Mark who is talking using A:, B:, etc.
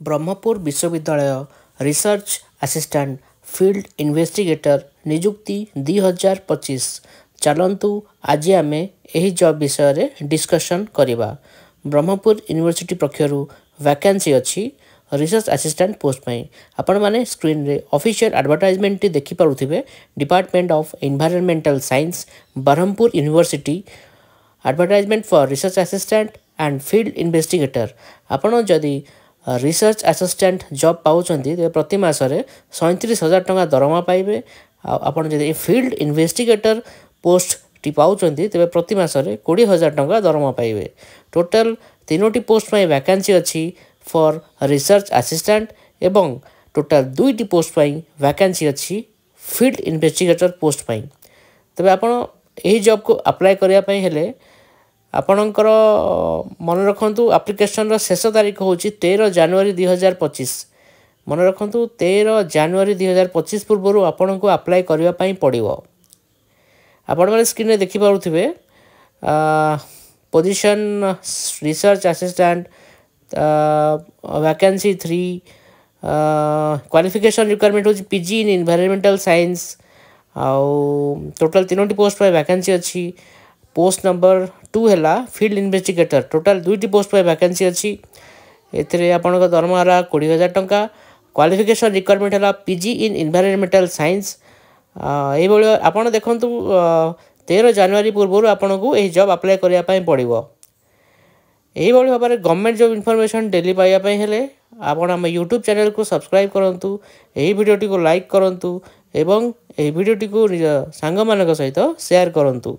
A: ब्रह्मपुर विश्वविद्यालय research assistant field investigator नियुक्ति 2025 चलतु आज आम यही जॉब विषय रे डिस्कशन करवा। ब्रह्मपुर यूनिवर्सिटी पक्षर वैकेंसी अच्छी रिसर्च असिस्टेंट पोस्ट पाई आपण माने स्क्रीन रे ऑफिशियल एडवर्टाइजमेंट देखि पारुथिबे। Department of environmental science Brahmapur university advertisement for research assistant and field investigator. आपण जदि रिसर्च असिस्टेंट जॉब पाउछंती ते प्रति मासरे 37,000 टंका दरमा पाइबे। आपण जदि फील्ड इन्वेस्टिगेटर पोस्ट टी पाउछंती तेबे प्रति मासरे 20,000 टंका दरमा पाइबे। टोटल तीनोटी पोस्ट पाई वैकेंसी अच्छी फॉर रिसर्च असिस्टेंट एवं टोटल दुईटी पोस्ट पाई वैकेंसी अच्छी फील्ड इन्वेस्टिगेटर पोस्ट पाई। तबे आपण एही जॉब को अप्लाई करिया पई हेले आपणकर मन रखु आप्लिकेशन शेष तारीख हूँ 13 जनवरी 2025। मन रखु 13 जनवरी 2025 पूर्व आपन को अप्लाई करने पड़ो। आपण मैंने स्क्रीन में देखिपे position research assistant vacancy 3 qualification requirement हूँ पीजी इन एनवायरमेंटल साइंस। आउ टोटल तीनोटी पोस्ट पर वैकेंसी अच्छी। पोस्ट नंबर 2 है फील्ड इन्वेस्टिगेटर। टोटल दुईटी पोस्ट पर वैकेंसी अच्छी। एथिरे आपनका दरमा रहा 20,000 टंका। क्वालिफिकेशन रिक्वायरमेंट है पीजी इन एनवायरमेंटल साइंस। ये आपड़ देखु 13 जनवरी पूर्व आपन को यही जॉब अप्लाई करने पड़ो। यही भाव में गवर्नमेंट जॉब इनफॉरमेशन डेली पाइबापी हेले आपण आम यूट्यूब चैनल को सब्सक्राइब करूँ। यही वीडियोटी को लाइक करूँ एवं यही वीडियोटी को निज सांग मान सहित शेयर करूँ।